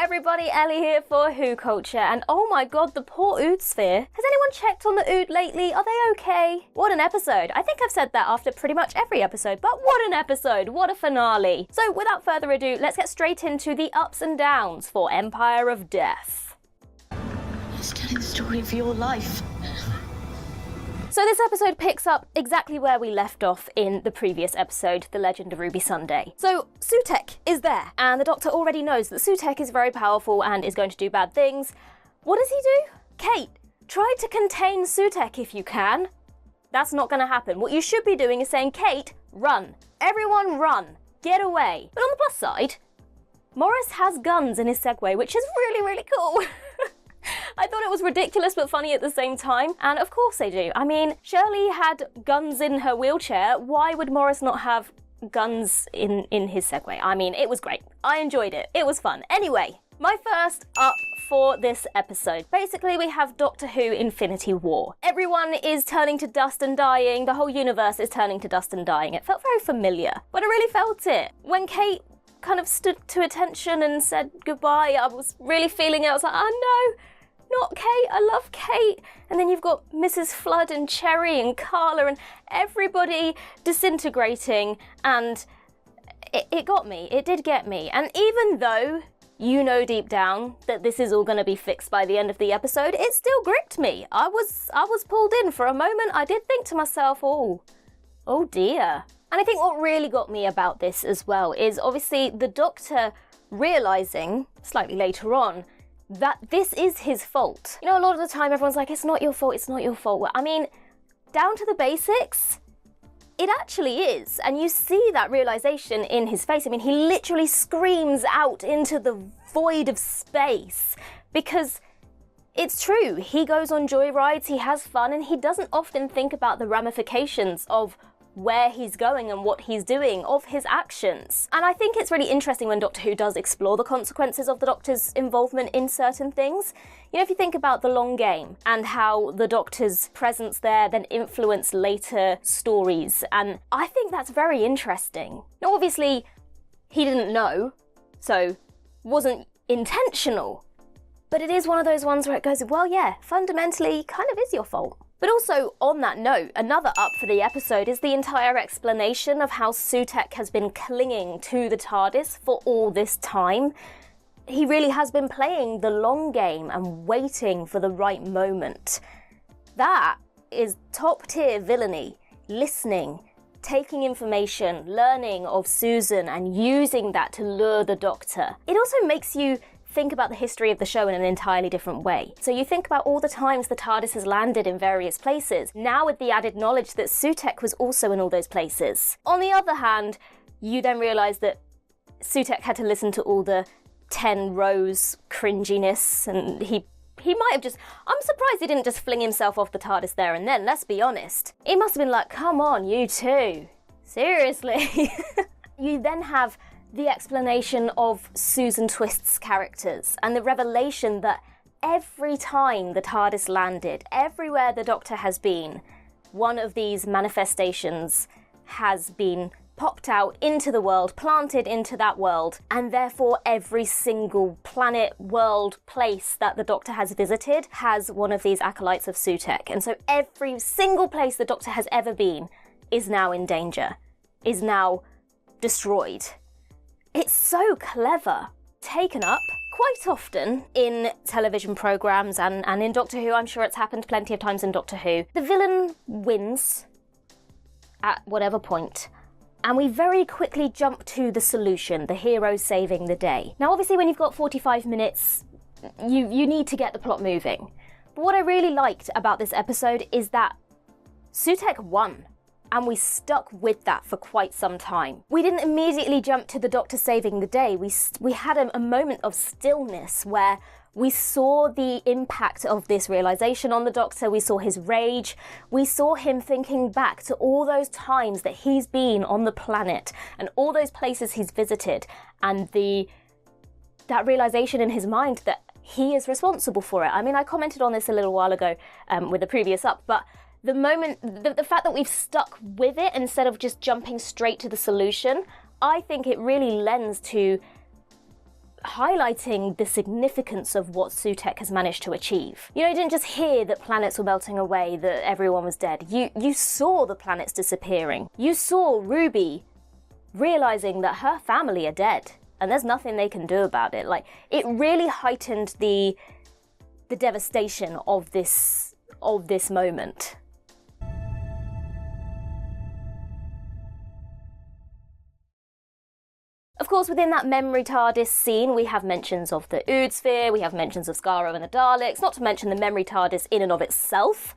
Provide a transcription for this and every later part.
everybody, Ellie here for WhoCulture, and oh my god, the poor Ood sphere. Has anyone checked on the Ood lately? Are they okay? What an episode. I think I've said that after pretty much every episode, but what an episode, what a finale. So without further ado, let's get straight into the ups and downs for Empire of Death. He's telling the story of your life. So this episode picks up exactly where we left off in the previous episode, The Legend of Ruby Sunday. So Sutekh is there, and the Doctor already knows that Sutekh is very powerful and is going to do bad things. What does he do? Kate, try to contain Sutekh if you can. That's not going to happen. What you should be doing is saying, Kate, run. Everyone run. Get away. But on the plus side, Morris has guns in his Segway, which is really, really cool. I thought it was ridiculous but funny at the same time, and of course they do. I mean, Shirley had guns in her wheelchair. Why would Morris not have guns in his Segway? I mean, it was great. I enjoyed it. It was fun. Anyway, my first up for this episode. Basically, we have Doctor Who Infinity War. Everyone is turning to dust and dying. The whole universe is turning to dust and dying. It felt very familiar, but I really felt it. When Kate kind of stood to attention and said goodbye, I was really feeling it. I was like, oh no, not Kate, I love Kate. And then you've got Mrs. Flood and Cherry and Carla and everybody disintegrating, and it got me, it did get me. And even though you know deep down that this is all going to be fixed by the end of the episode, it still gripped me. I was pulled in for a moment. I did think to myself, oh dear. And I think what really got me about this as well is obviously the Doctor realising, slightly later on, that this is his fault. You know, a lot of the time everyone's like, it's not your fault, it's not your fault. Well, I mean, down to the basics, it actually is. And you see that realisation in his face. I mean, he literally screams out into the void of space because it's true. He goes on joyrides, he has fun, and he doesn't often think about the ramifications of where he's going and what he's doing, of his actions. And I think it's really interesting when Doctor Who does explore the consequences of the Doctor's involvement in certain things. You know, if you think about The Long Game and how the Doctor's presence there then influenced later stories, and I think that's very interesting. Now, obviously, he didn't know, so wasn't intentional, but it is one of those ones where it goes, well, yeah, fundamentally, kind of is your fault. But also, on that note, another up for the episode is the entire explanation of how Sutekh has been clinging to the TARDIS for all this time. He really has been playing the long game and waiting for the right moment. That is top-tier villainy. Listening, taking information, learning of Susan and using that to lure the Doctor. It also makes you think about the history of the show in an entirely different way. So you think about all the times the TARDIS has landed in various places, now with the added knowledge that Sutekh was also in all those places. On the other hand, you then realise that Sutekh had to listen to all the 10 rows cringiness, and he might have just, I'm surprised he didn't just fling himself off the TARDIS there and then, let's be honest. He must have been like, come on, you two. Seriously. You then have the explanation of Susan Twist's characters and the revelation that every time the TARDIS landed, everywhere the Doctor has been, one of these manifestations has been popped out into the world, planted into that world, and therefore every single planet, world, place that the Doctor has visited has one of these acolytes of Sutekh. And so every single place the Doctor has ever been is now in danger, is now destroyed. It's so clever. Taken up quite often in television programmes and in Doctor Who. I'm sure it's happened plenty of times in Doctor Who. The villain wins at whatever point, and we very quickly jump to the solution, the hero saving the day. Now, obviously, when you've got 45 minutes, you need to get the plot moving. But what I really liked about this episode is that Sutekh won. And we stuck with that for quite some time. We didn't immediately jump to the Doctor saving the day. We had a moment of stillness where we saw the impact of this realization on the Doctor. We saw his rage. We saw him thinking back to all those times that he's been on the planet and all those places he's visited, and that realization in his mind that he is responsible for it. I mean, I commented on this a little while ago with the previous up, but the fact that we've stuck with it instead of just jumping straight to the solution, I think it really lends to highlighting the significance of what Sutekh has managed to achieve. You know, you didn't just hear that planets were melting away, that everyone was dead. You saw the planets disappearing. You saw Ruby realizing that her family are dead and there's nothing they can do about it. Like, it really heightened the devastation of this moment. Of course, within that memory TARDIS scene, we have mentions of the Ood Sphere, we have mentions of Skaro and the Daleks, not to mention the memory TARDIS in and of itself.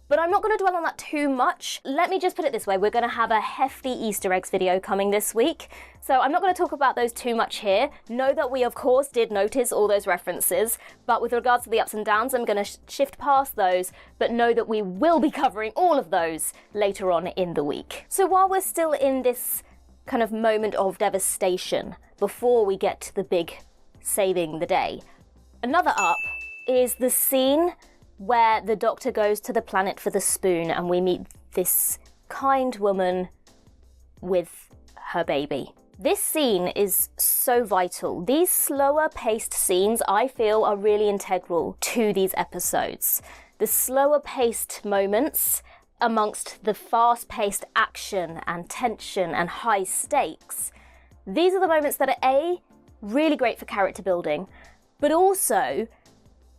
But I'm not going to dwell on that too much. Let me just put it this way, we're going to have a hefty Easter eggs video coming this week, so I'm not going to talk about those too much here. Know that we, of course, did notice all those references, but with regards to the ups and downs, I'm going to shift past those, but know that we will be covering all of those later on in the week. So while we're still in this kind of moment of devastation before we get to the big saving the day, another up is the scene where the Doctor goes to the planet for the spoon and we meet this kind woman with her baby. This scene is so vital. These slower paced scenes, I feel, are really integral to these episodes. The slower paced moments amongst the fast-paced action and tension and high stakes, these are the moments that are A, really great for character building, but also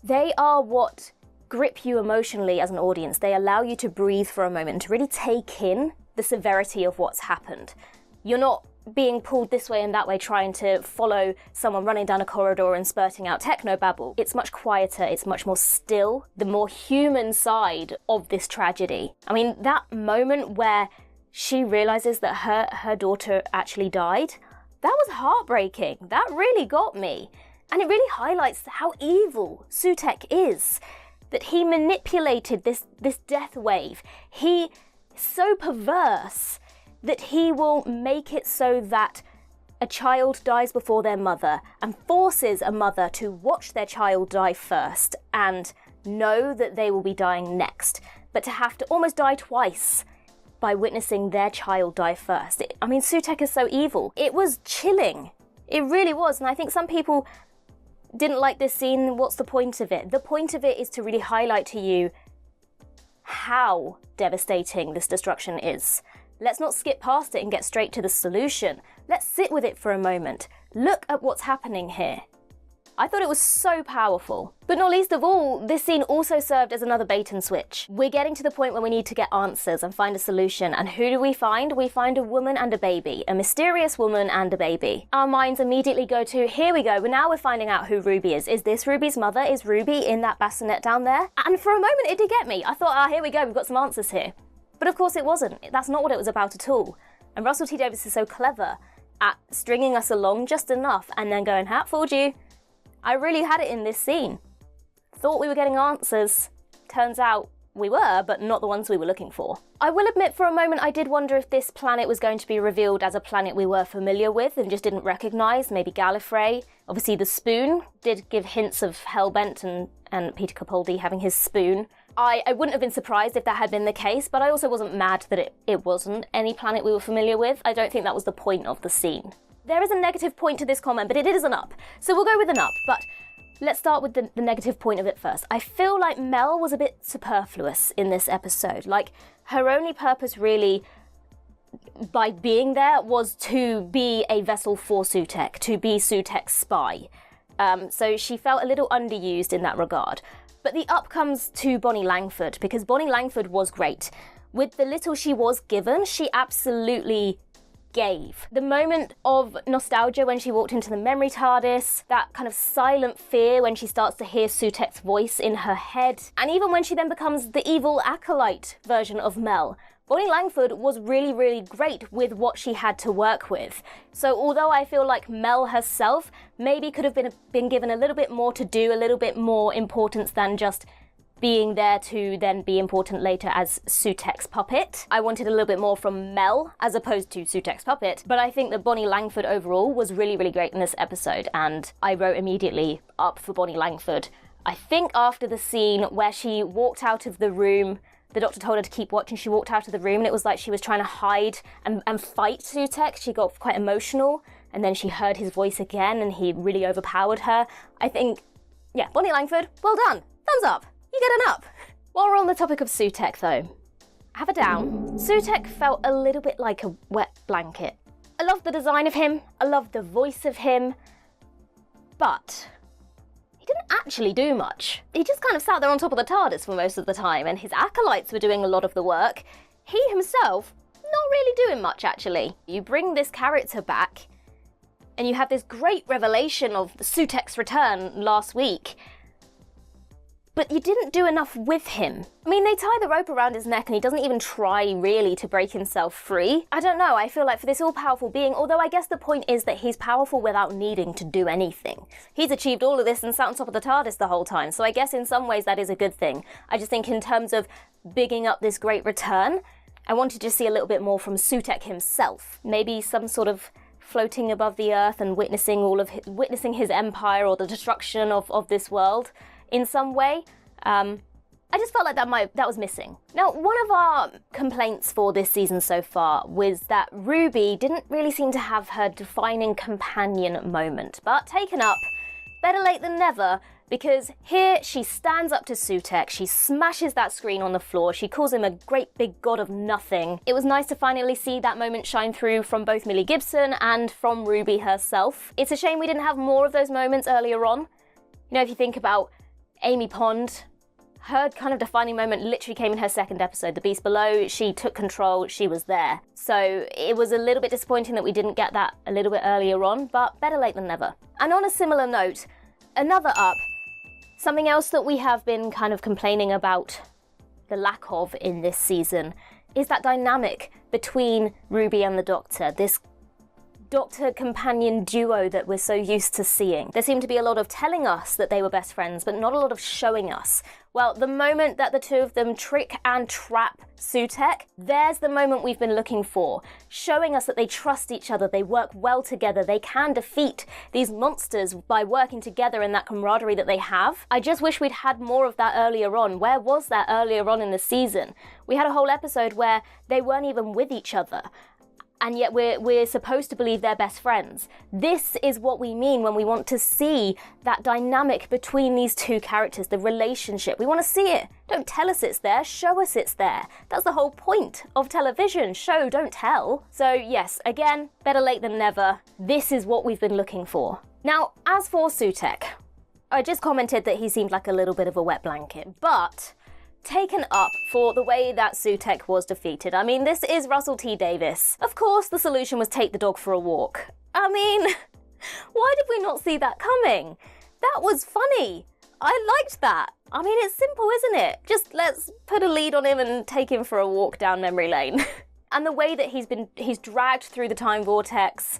they are what grip you emotionally as an audience. They allow you to breathe for a moment and to really take in the severity of what's happened. You're not being pulled this way and that way trying to follow someone running down a corridor and spurting out technobabble. It's much quieter, it's much more still, the more human side of this tragedy. I mean, that moment where she realizes that her daughter actually died, that was heartbreaking. That really got me. And it really highlights how evil Sutekh is, that he manipulated this death wave. He is so perverse that he will make it so that a child dies before their mother and forces a mother to watch their child die first and know that they will be dying next, but to have to almost die twice by witnessing their child die first. I mean, Sutekh is so evil. It was chilling. It really was. And I think some people didn't like this scene. What's the point of it? The point of it is to really highlight to you how devastating this destruction is. Let's not skip past it and get straight to the solution. Let's sit with it for a moment. Look at what's happening here. I thought it was so powerful. But not least of all, this scene also served as another bait and switch. We're getting to the point where we need to get answers and find a solution. And who do we find? We find a woman and a baby. A mysterious woman and a baby. Our minds immediately go to, here we go, but now we're finding out who Ruby is. Is this Ruby's mother? Is Ruby in that bassinet down there? And for a moment it did get me. I thought, here we go, we've got some answers here. But of course it wasn't. That's not what it was about at all. And Russell T Davies is so clever at stringing us along just enough and then going, fooled you. I really had it in this scene. Thought we were getting answers. Turns out we were, but not the ones we were looking for. I will admit for a moment I did wonder if this planet was going to be revealed as a planet we were familiar with and just didn't recognise, maybe Gallifrey. Obviously the spoon did give hints of Hellbent and Peter Capaldi having his spoon. I wouldn't have been surprised if that had been the case, but I also wasn't mad that it wasn't any planet we were familiar with. I don't think that was the point of the scene. There is a negative point to this comment, but it is an up. So we'll go with an up, but let's start with the negative point of it first. I feel like Mel was a bit superfluous in this episode. Like, her only purpose really, by being there, was to be a vessel for Sutekh, to be Sutekh's spy. So she felt a little underused in that regard. But the up comes to Bonnie Langford, because Bonnie Langford was great. With the little she was given, she absolutely gave. The moment of nostalgia when she walked into the memory TARDIS, that kind of silent fear when she starts to hear Sutekh's voice in her head, and even when she then becomes the evil acolyte version of Mel, Bonnie Langford was really, really great with what she had to work with. So although I feel like Mel herself maybe could have been given a little bit more to do, a little bit more importance than just being there to then be important later as Sutekh's puppet. I wanted a little bit more from Mel as opposed to Sutekh's puppet, but I think that Bonnie Langford overall was really, really great in this episode, and I wrote immediately up for Bonnie Langford. I think after the scene where she walked out of the room, the Doctor told her to keep watching, she walked out of the room and it was like she was trying to hide and fight Sutekh. She got quite emotional and then she heard his voice again and he really overpowered her. I think, yeah, Bonnie Langford, well done. Thumbs up. You get an up. While we're on the topic of Sutek though, have a down. Sutek felt a little bit like a wet blanket. I love the design of him, I love the voice of him, but he didn't actually do much. He just kind of sat there on top of the TARDIS for most of the time, and his acolytes were doing a lot of the work. He himself, not really doing much actually. You bring this character back, and you have this great revelation of Sutek's return last week, but you didn't do enough with him. I mean, they tie the rope around his neck and he doesn't even try really to break himself free. I don't know, I feel like for this all-powerful being, although I guess the point is that he's powerful without needing to do anything. He's achieved all of this and sat on top of the TARDIS the whole time, so I guess in some ways that is a good thing. I just think in terms of bigging up this great return, I wanted to see a little bit more from Sutek himself. Maybe some sort of floating above the earth and witnessing his empire or the destruction of this world in some way. I just felt like that was missing. Now, one of our complaints for this season so far was that Ruby didn't really seem to have her defining companion moment, but taken up, better late than never, because here she stands up to Sutek, she smashes that screen on the floor, she calls him a great big god of nothing. It was nice to finally see that moment shine through from both Millie Gibson and from Ruby herself. It's a shame we didn't have more of those moments earlier on. You know, if you think about Amy Pond, her kind of defining moment literally came in her second episode, The Beast Below. She took control, she was there. So it was a little bit disappointing that we didn't get that a little bit earlier on, but better late than never. And on a similar note, another up, something else that we have been kind of complaining about the lack of in this season is that dynamic between Ruby and the Doctor, this Doctor companion duo that we're so used to seeing. There seemed to be a lot of telling us that they were best friends, but not a lot of showing us. Well, the moment that the two of them trick and trap Sutek, there's the moment we've been looking for, showing us that they trust each other, they work well together, they can defeat these monsters by working together in that camaraderie that they have. I just wish we'd had more of that earlier on. Where was that earlier on in the season? We had a whole episode where they weren't even with each other, and yet we're supposed to believe they're best friends. This is what we mean when we want to see that dynamic between these two characters, the relationship. We want to see it. Don't tell us it's there, show us it's there. That's the whole point of television. Show, don't tell. So yes, again, better late than never. This is what we've been looking for. Now, as for Sutek, I just commented that he seemed like a little bit of a wet blanket, but taken up for the way that Sutek was defeated. I mean, this is Russell T Davies. Of course, the solution was take the dog for a walk. I mean, why did we not see that coming? That was funny. I liked that. I mean, it's simple, isn't it? Just let's put a lead on him and take him for a walk down memory lane. And the way that he's dragged through the time vortex,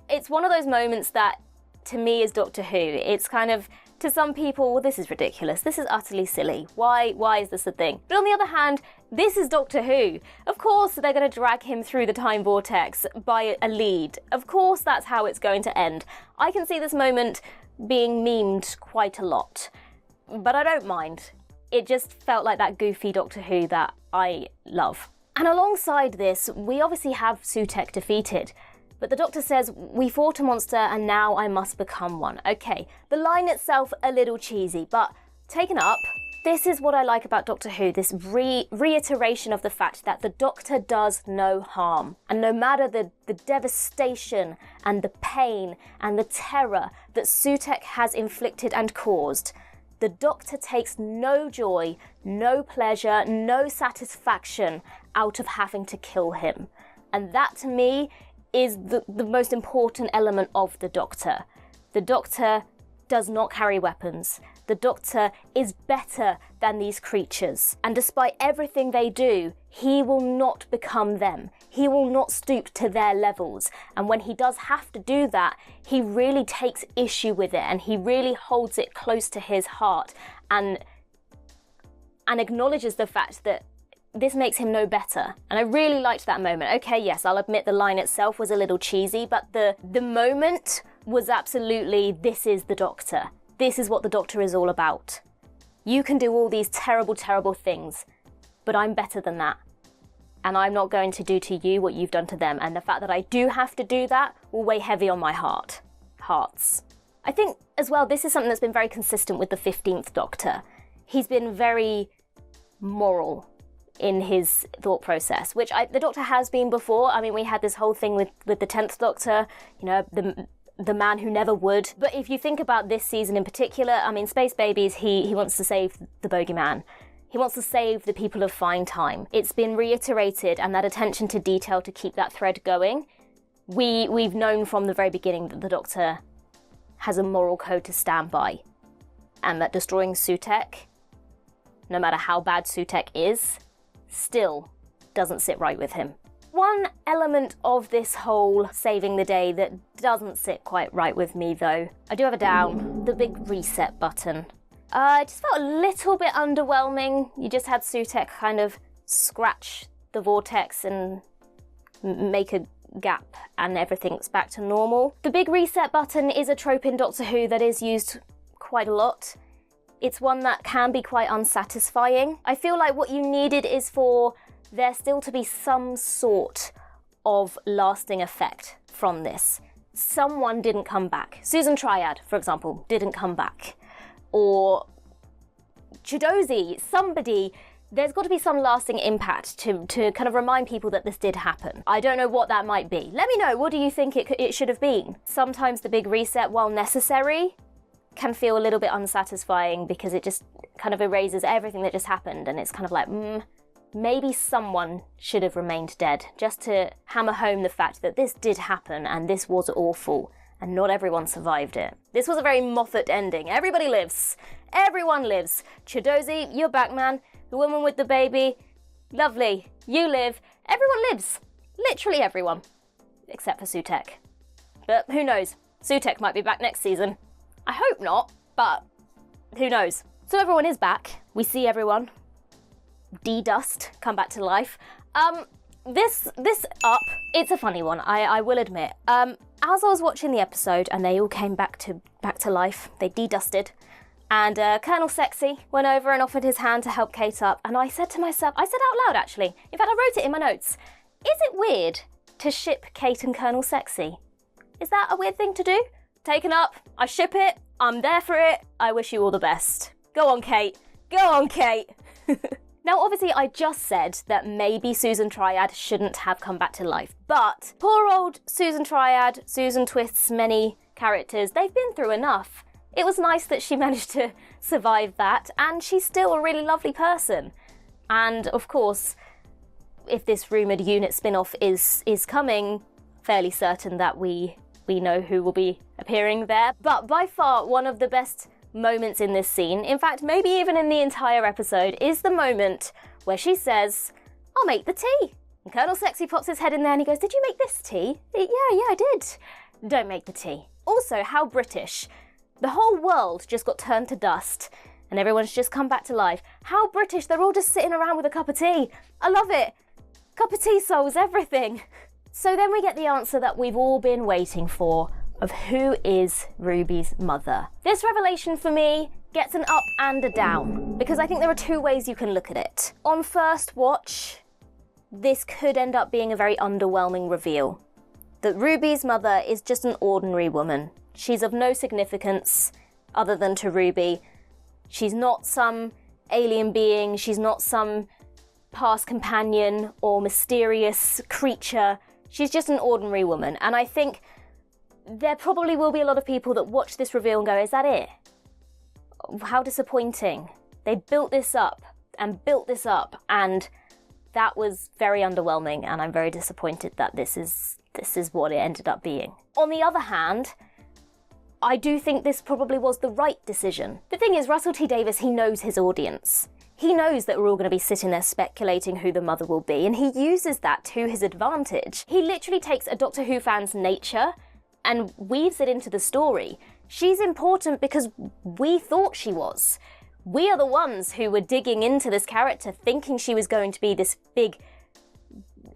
it's one of those moments that, to me, is Doctor Who. It's kind of, to some people, well, this is ridiculous. This is utterly silly. Why is this a thing? But on the other hand, this is Doctor Who. Of course, they're going to drag him through the time vortex by a lead. Of course, that's how it's going to end. I can see this moment being memed quite a lot, but I don't mind. It just felt like that goofy Doctor Who that I love. And alongside this, we obviously have Sutek defeated. But the Doctor says, we fought a monster and now I must become one. Okay, the line itself a little cheesy, but taken up, this is what I like about Doctor Who, this reiteration of the fact that the Doctor does no harm. And no matter the devastation and the pain and the terror that Sutek has inflicted and caused, the Doctor takes no joy, no pleasure, no satisfaction out of having to kill him. And that to me is the most important element of the Doctor. The Doctor does not carry weapons. The Doctor is better than these creatures. And despite everything they do, he will not become them. He will not stoop to their levels. And when he does have to do that, he really takes issue with it and he really holds it close to his heart and acknowledges the fact that this makes him no better. And I really liked that moment. Okay, yes, I'll admit the line itself was a little cheesy, but the moment was absolutely, this is the Doctor. This is what the Doctor is all about. You can do all these terrible, terrible things, but I'm better than that. and I'm not going to do to you what you've done to them. And the fact that I do have to do that will weigh heavy on my hearts. I think, as well, this is something that's been very consistent with the 15th Doctor. He's been very moral in his thought process, which the Doctor has been before. I mean, we had this whole thing with the 10th Doctor, you know, the man who never would. But if you think about this season in particular, I mean, Space Babies, he wants to save the bogeyman. He wants to save the people of Fine Time. It's been reiterated, and that attention to detail to keep that thread going. We've known from the very beginning that the Doctor has a moral code to stand by, and that destroying Sutekh, no matter how bad Sutekh is, still doesn't sit right with him. One element of this whole saving the day that doesn't sit quite right with me, though, I do have a down, the big reset button. It just felt a little bit underwhelming. You just had Sutekh kind of scratch the vortex and make a gap and everything's back to normal. The big reset button is a trope in Doctor Who that is used quite a lot. It's one that can be quite unsatisfying. I feel like what you needed is for there still to be some sort of lasting effect from this. Someone didn't come back. Susan Triad, for example, didn't come back. Or Chidozi, somebody, there's got to be some lasting impact to kind of remind people that this did happen. I don't know what that might be. Let me know, what do you think it should have been? Sometimes the big reset, while necessary, can feel a little bit unsatisfying because it just kind of erases everything that just happened, and it's kind of like, maybe someone should have remained dead, just to hammer home the fact that this did happen and this was awful. And not everyone survived it. This was a very Moffat ending. Everybody lives. Everyone lives. Chidozi, you're back, man. The woman with the baby, lovely. You live. Everyone lives. Literally everyone. Except for Sutekh. But who knows? Sutekh might be back next season. I hope not, but who knows? So everyone is back. We see everyone. D-Dust come back to life. This up, it's a funny one, I will admit. As I was watching the episode and they all came back to life, they de-dusted, and Colonel Sexy went over and offered his hand to help Kate up, and I said to myself, I said out loud actually, in fact I wrote it in my notes, is it weird to ship Kate and Colonel Sexy? Is that a weird thing to do? Taken up, I ship it, I'm there for it, I wish you all the best. Go on, Kate. Go on, Kate. Now, obviously, I just said that maybe Susan Triad shouldn't have come back to life, but poor old Susan Triad, Susan Twist's many characters, they've been through enough. It was nice that she managed to survive that, and she's still a really lovely person. And, of course, if this rumoured unit spin-off is coming, fairly certain that we know who will be appearing there. But by far, one of the best moments in this scene, in fact maybe even in the entire episode, is the moment where she says, I'll make the tea. And Colonel Sexy pops his head in there and he goes, did you make this tea? Yeah, I did. Don't make the tea. Also, how British. The whole world just got turned to dust and everyone's just come back to life. How British, they're all just sitting around with a cup of tea. I love it. Cup of tea solves everything. So then we get the answer that we've all been waiting for, of who is Ruby's mother. This revelation for me gets an up and a down, because I think there are two ways you can look at it. On first watch, this could end up being a very underwhelming reveal. That Ruby's mother is just an ordinary woman. She's of no significance other than to Ruby. She's not some alien being, she's not some past companion or mysterious creature. She's just an ordinary woman, and I think there probably will be a lot of people that watch this reveal and go, is that it? How disappointing. They built this up, and that was very underwhelming, and I'm very disappointed that this is what it ended up being. On the other hand, I do think this probably was the right decision. The thing is, Russell T Davies, he knows his audience. He knows that we're all going to be sitting there speculating who the mother will be, and he uses that to his advantage. He literally takes a Doctor Who fan's nature and weaves it into the story. She's important because we thought she was. We are the ones who were digging into this character thinking she was going to be this big,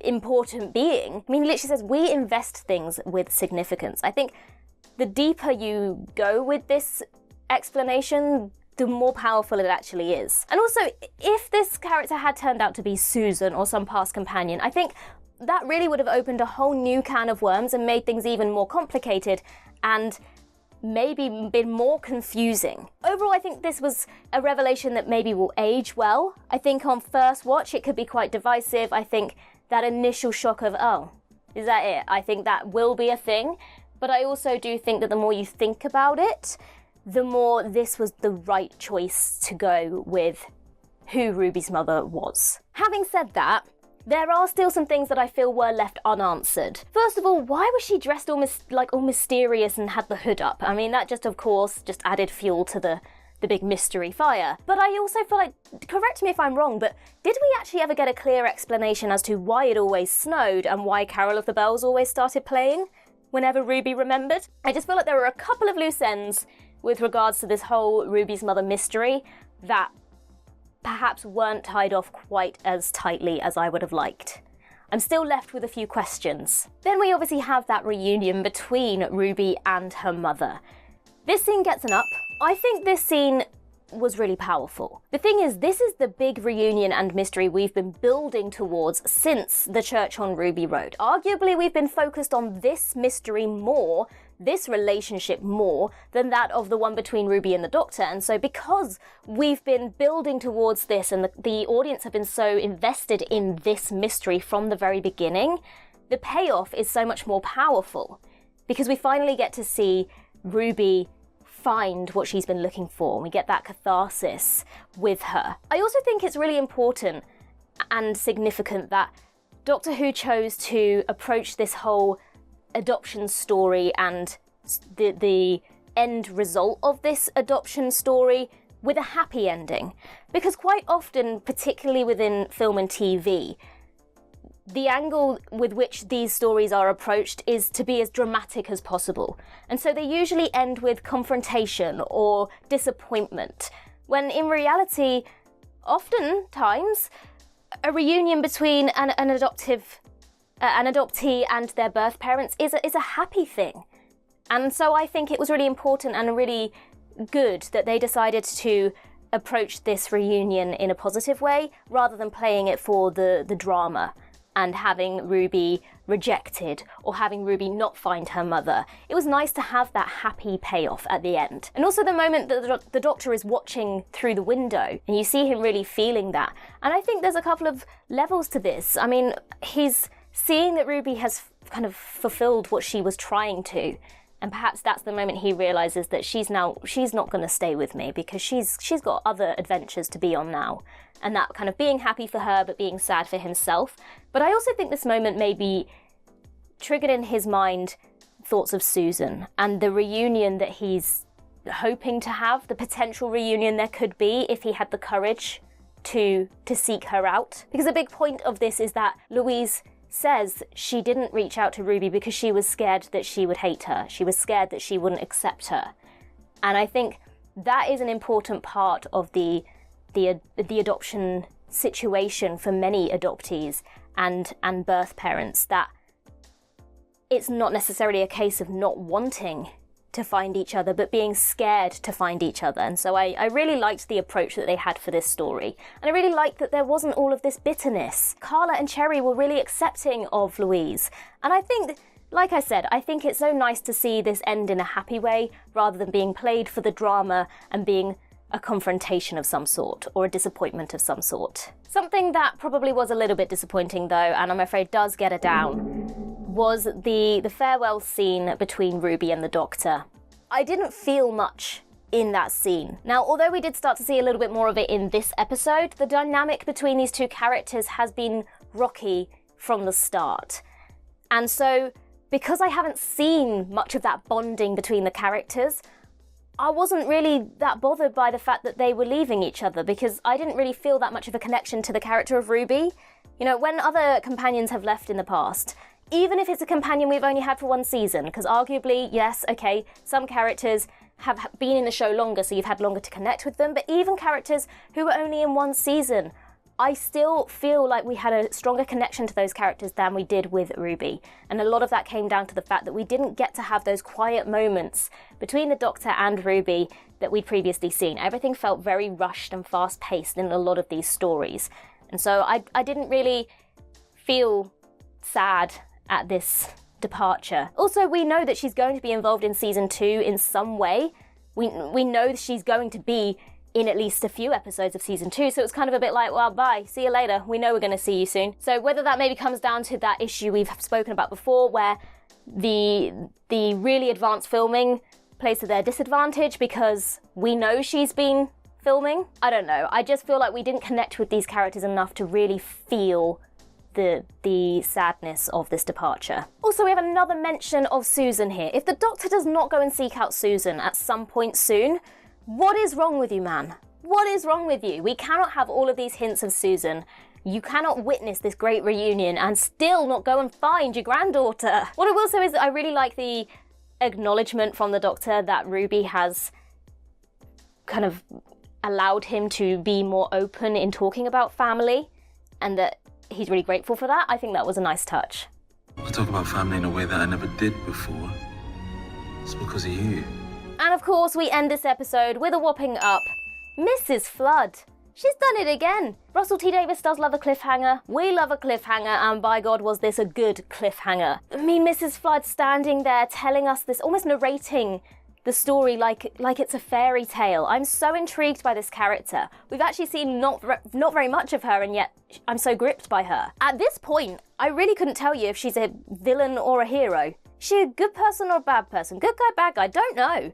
important being. I mean, he literally says we invest things with significance. I think the deeper you go with this explanation, the more powerful it actually is. And also, if this character had turned out to be Susan or some past companion, I think that really would have opened a whole new can of worms and made things even more complicated and maybe been more confusing. Overall, I think this was a revelation that maybe will age well. I think on first watch it could be quite divisive. I think that initial shock of, oh, is that it? I think that will be a thing. But I also do think that the more you think about it, the more this was the right choice to go with who Ruby's mother was. Having said that, there are still some things that I feel were left unanswered. First of all, why was she dressed all mysterious and had the hood up? I mean, that just, of course, just added fuel to the big mystery fire. But I also feel like, correct me if I'm wrong, but did we actually ever get a clear explanation as to why it always snowed and why Carol of the Bells always started playing whenever Ruby remembered? I just feel like there were a couple of loose ends with regards to this whole Ruby's mother mystery that perhaps weren't tied off quite as tightly as I would have liked. I'm still left with a few questions. Then we obviously have that reunion between Ruby and her mother. This scene gets an up. I think this scene was really powerful. The thing is, this is the big reunion and mystery we've been building towards since the Church on Ruby Road. Arguably, we've been focused on this mystery more, this relationship more, than that of the one between Ruby and the Doctor. And so because we've been building towards this and the audience have been so invested in this mystery from the very beginning, the payoff is so much more powerful because we finally get to see Ruby find what she's been looking for. We get that catharsis with her. I also think it's really important and significant that Doctor Who chose to approach this whole adoption story and the end result of this adoption story with a happy ending. Because quite often, particularly within film and TV, the angle with which these stories are approached is to be as dramatic as possible. And so they usually end with confrontation or disappointment, when in reality, oftentimes, a reunion between an adoptee and their birth parents is a happy thing. And so I think it was really important and really good that they decided to approach this reunion in a positive way rather than playing it for the drama and having Ruby rejected or having Ruby not find her mother. It was nice to have that happy payoff at the end. And also the moment that the Doctor is watching through the window and you see him really feeling that. And I think there's a couple of levels to this. I mean, he's seeing that Ruby has kind of fulfilled what she was trying to. And perhaps that's the moment he realizes that she's not going to stay with me because she's got other adventures to be on now. And that kind of being happy for her but being sad for himself. But I also think this moment maybe triggered in his mind thoughts of Susan and the reunion that he's hoping to have, the potential reunion there could be if he had the courage to seek her out. Because a big point of this is that Louise says she didn't reach out to Ruby because she was scared that she would hate her. She was scared that she wouldn't accept her. And I think that is an important part of the adoption situation for many adoptees and birth parents, that it's not necessarily a case of not wanting to find each other, but being scared to find each other. And so I really liked the approach that they had for this story. And I really liked that there wasn't all of this bitterness. Carla and Cherry were really accepting of Louise. And I think, like I said, I think it's so nice to see this end in a happy way rather than being played for the drama and being a confrontation of some sort or a disappointment of some sort. Something that probably was a little bit disappointing though, and I'm afraid does get her down, was the farewell scene between Ruby and the Doctor. I didn't feel much in that scene. Now, although we did start to see a little bit more of it in this episode, the dynamic between these two characters has been rocky from the start. And so, because I haven't seen much of that bonding between the characters, I wasn't really that bothered by the fact that they were leaving each other because I didn't really feel that much of a connection to the character of Ruby. You know, when other companions have left in the past, even if it's a companion we've only had for one season, because arguably, yes, okay, some characters have been in the show longer, so you've had longer to connect with them, but even characters who were only in one season, I still feel like we had a stronger connection to those characters than we did with Ruby. And a lot of that came down to the fact that we didn't get to have those quiet moments between the Doctor and Ruby that we'd previously seen. Everything felt very rushed and fast-paced in a lot of these stories. And so I didn't really feel sad at this departure. Also, we know that she's going to be involved in season 2 in some way. We know she's going to be in at least a few episodes of season 2, so it's kind of a bit like, well, bye, see you later, we know we're going to see you soon. So whether that maybe comes down to that issue we've spoken about before, where the really advanced filming plays to their disadvantage because we know she's been filming, I don't know. I just feel like we didn't connect with these characters enough to really feel the sadness of this departure. Also, we have another mention of Susan here. If the Doctor does not go and seek out Susan at some point soon, what is wrong with you, man? What is wrong with you? We cannot have all of these hints of Susan. You cannot witness this great reunion and still not go and find your granddaughter. What I will say is that I really like the acknowledgement from the Doctor that Ruby has kind of allowed him to be more open in talking about family, and that he's really grateful for that. I think that was a nice touch. I talk about family in a way that I never did before. It's because of you. And of course, we end this episode with a whopping up Mrs. Flood. She's done it again. Russell T Davies does love a cliffhanger. We love a cliffhanger, and by God, was this a good cliffhanger. I mean, Mrs. Flood standing there telling us this, almost narrating the story like it's a fairy tale. I'm so intrigued by this character. We've actually seen not very much of her, and yet I'm so gripped by her. At this point, I really couldn't tell you if she's a villain or a hero. Is she a good person or a bad person? Good guy, bad guy? Don't know.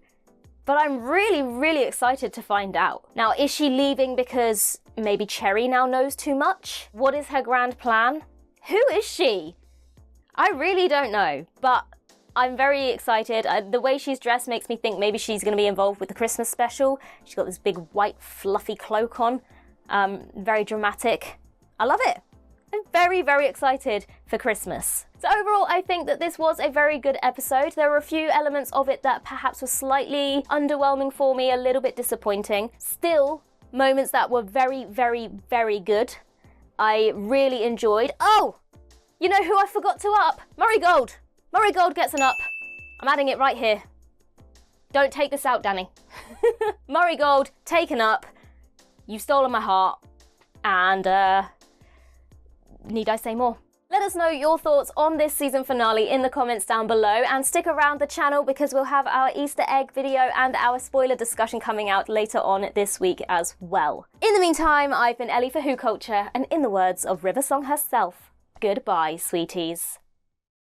But I'm really, really excited to find out. Now, is she leaving because maybe Cherry now knows too much? What is her grand plan? Who is she? I really don't know, but I'm very excited. The way she's dressed makes me think maybe she's going to be involved with the Christmas special. She's got this big white fluffy cloak on. Very dramatic. I love it. I'm very, very excited for Christmas. So overall, I think that this was a very good episode. There were a few elements of it that perhaps were slightly underwhelming for me, a little bit disappointing. Still, moments that were very, very, very good. I really enjoyed. Oh! You know who I forgot to up? Murray Gold. Murray Gold gets an up. I'm adding it right here. Don't take this out, Danny. Murray Gold, taken up. You've stolen my heart. And, need I say more? Let us know your thoughts on this season finale in the comments down below, and stick around the channel because we'll have our Easter egg video and our spoiler discussion coming out later on this week as well. In the meantime, I've been Ellie for WhoCulture, and in the words of River Song herself, goodbye, sweeties.